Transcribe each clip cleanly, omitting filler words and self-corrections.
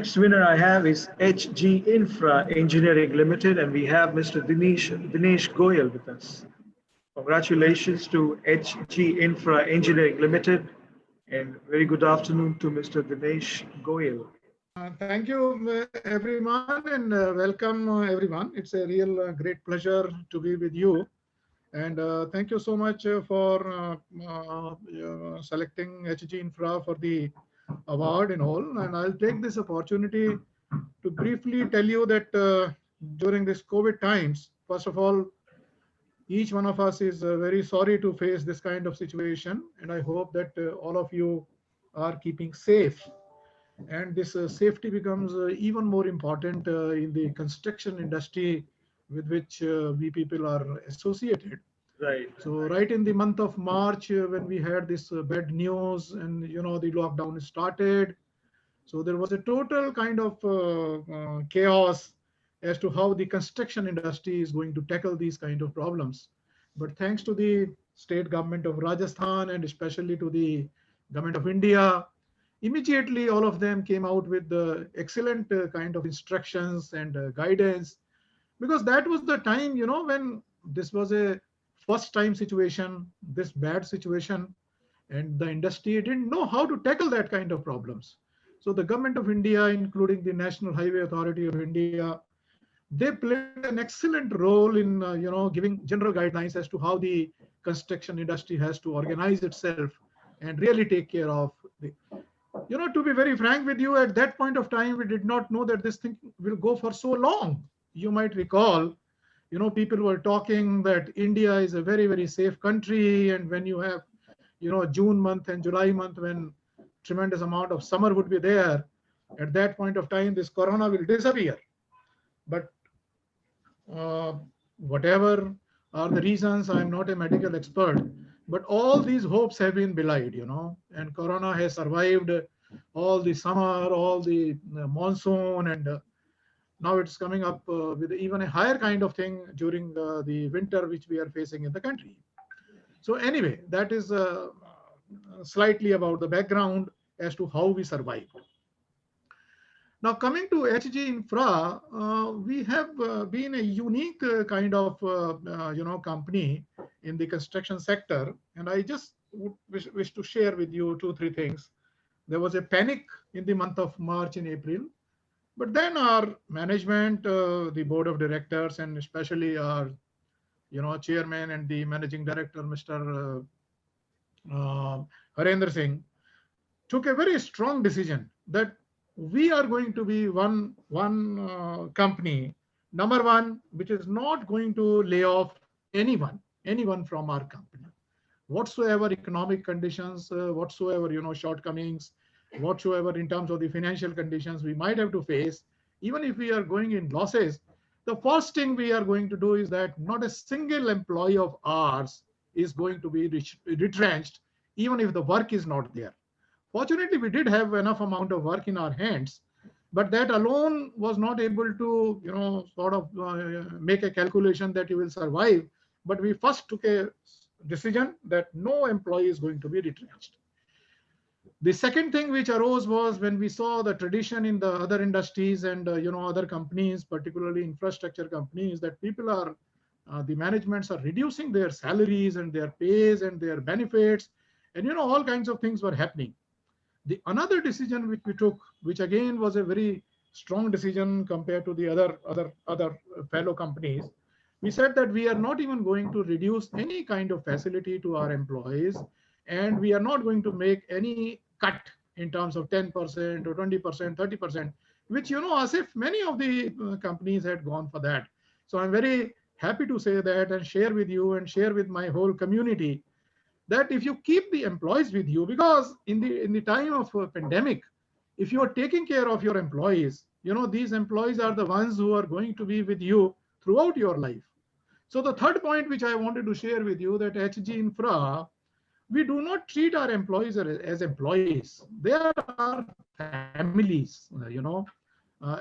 next winner I have is HG Infra Engineering Limited, and we have Mr. Dinesh Goyal with us. Congratulations to HG Infra Engineering Limited, and very good afternoon to Mr. Dinesh Goyal. Thank you, everyone, and welcome, everyone. It's a real great pleasure to be with you. And thank you so much for selecting HG Infra for the award and all. And I'll take this opportunity to briefly tell you that during this COVID times, first of all, each one of us is very sorry to face this kind of situation. And I hope that all of you are keeping safe, and this safety becomes even more important in the construction industry with which we people are associated. Right. So right in the month of March, when we had this bad news and the lockdown started, so there was a total kind of chaos as to how the construction industry is going to tackle these kind of problems. But thanks to the state government of Rajasthan and especially to the government of India, immediately all of them came out with the excellent kind of instructions and guidance, because that was the time when this was a first time situation, this bad situation, and the industry didn't know how to tackle that kind of problems. So the government of India, including the National Highway Authority of India, they played an excellent role in giving general guidelines as to how the construction industry has to organize itself and really take care of the, to be very frank with you, at that point of time, we did not know that this thing will go for so long. You might recall, people were talking that India is a very, very safe country. And when you have, June month and July month, when tremendous amount of summer would be there, at that point of time, this corona will disappear. But uh, whatever are the reasons, I'm not a medical expert, but all these hopes have been belied, and corona has survived all the summer, all the monsoon, and now it's coming up with even a higher kind of thing during the winter, which we are facing in the country. So anyway, that is slightly about the background as to how we survived. Now, coming to HG Infra, we have been a unique kind of company in the construction sector, and I just would wish to share with you two, three things. There was a panic in the month of March and April, but then our management, the board of directors, and especially our chairman and the managing director, Mr. Harendra Singh, took a very strong decision that we are going to be one company, number one, which is not going to lay off anyone from our company, whatsoever economic conditions, whatsoever shortcomings, whatsoever in terms of the financial conditions we might have to face. Even if we are going in losses, the first thing we are going to do is that not a single employee of ours is going to be retrenched, even if the work is not there. Fortunately, we did have enough amount of work in our hands, but that alone was not able to, sort of make a calculation that you will survive. But we first took a decision that no employee is going to be retrenched. The second thing which arose was when we saw the tradition in the other industries and other companies, particularly infrastructure companies, that people are the managements are reducing their salaries and their pays and their benefits, and all kinds of things were happening. The another decision which we took, which again was a very strong decision compared to the other fellow companies, we said that we are not even going to reduce any kind of facility to our employees, and we are not going to make any cut in terms of 10% or 20%, 30%, which as if many of the companies had gone for that. So I'm very happy to say that and share with you and share with my whole community that if you keep the employees with you, because in the time of a pandemic, if you are taking care of your employees, these employees are the ones who are going to be with you throughout your life. So the third point which I wanted to share with you, that HG Infra, we do not treat our employees as employees. They are our families.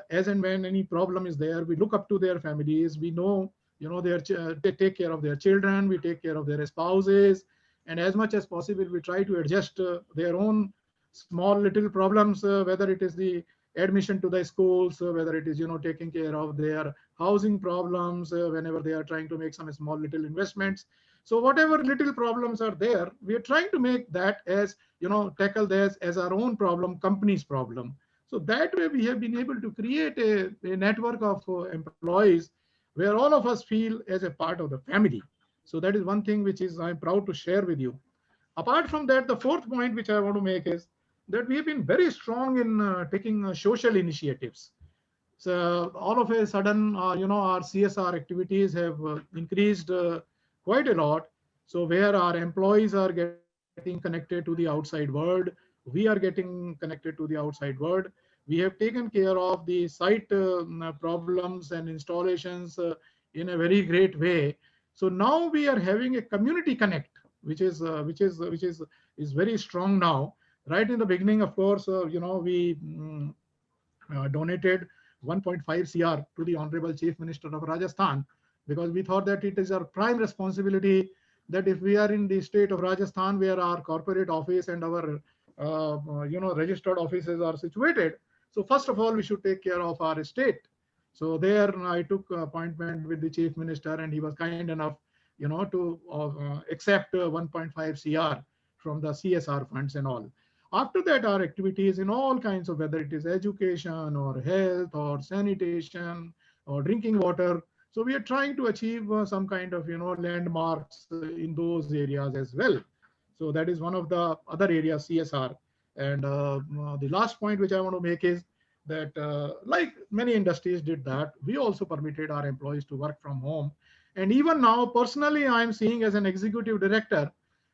As and when any problem is there, we look up to their families. We know, they take care of their children. We take care of their spouses, and as much as possible, we try to adjust their own small little problems, whether it is the admission to the schools, whether it is, taking care of their housing problems, whenever they are trying to make some small little investments. So whatever little problems are there, we are trying to make that as, tackle this as our own problem, company's problem. So that way we have been able to create a network of employees where all of us feel as a part of the family. So that is one thing which is I'm proud to share with you. Apart from that, the fourth point which I want to make is that we have been very strong in taking social initiatives. So all of a sudden, our CSR activities have increased quite a lot. So where our employees are getting connected to the outside world, we are getting connected to the outside world. We have taken care of the site problems and installations in a very great way. So now we are having a community connect, which is very strong now. Right in the beginning, of course, we donated 1.5 CR to the Honorable Chief Minister of Rajasthan, because we thought that it is our prime responsibility that if we are in the state of Rajasthan where our corporate office and our registered offices are situated, so first of all we should take care of our state. So there I took appointment with the Chief Minister, and he was kind enough to accept 1.5 CR from the CSR funds and all. After that, our activities in all kinds of, whether it is education or health or sanitation or drinking water. So we are trying to achieve some kind of, landmarks in those areas as well. So that is one of the other areas, CSR. And the last point which I want to make is that like many industries did that, we also permitted our employees to work from home. And even now, personally, I am seeing as an executive director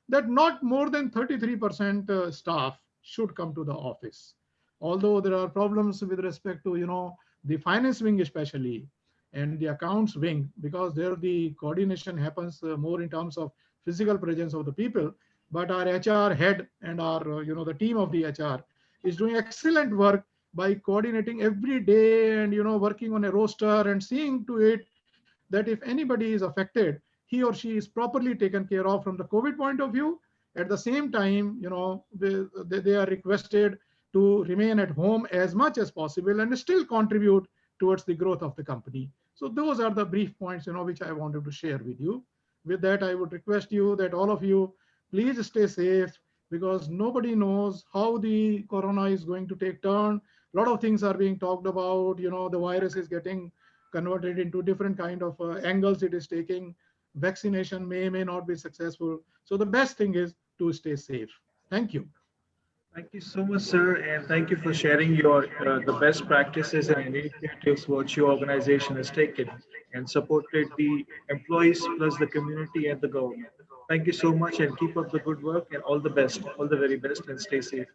that not more than 33% staff should come to the office. Although there are problems with respect to, the finance wing especially, and the accounts wing, because there the coordination happens more in terms of physical presence of the people. But our HR head and our, the team of the HR is doing excellent work by coordinating every day and, working on a roster and seeing to it that if anybody is affected, he or she is properly taken care of from the COVID point of view. At the same time, they are requested to remain at home as much as possible and still contribute towards the growth of the company. So those are the brief points, which I wanted to share with you. With that, I would request you that all of you, please stay safe, because nobody knows how the corona is going to take turn. A lot of things are being talked about. The virus is getting converted into different kind of angles it is taking. Vaccination may not be successful. So the best thing is to stay safe. Thank you. Thank you so much, sir, and thank you for sharing your the best practices and initiatives what your organization has taken and supported the employees plus the community and the government. Thank you so much, and keep up the good work and all the best, all the very best, and stay safe.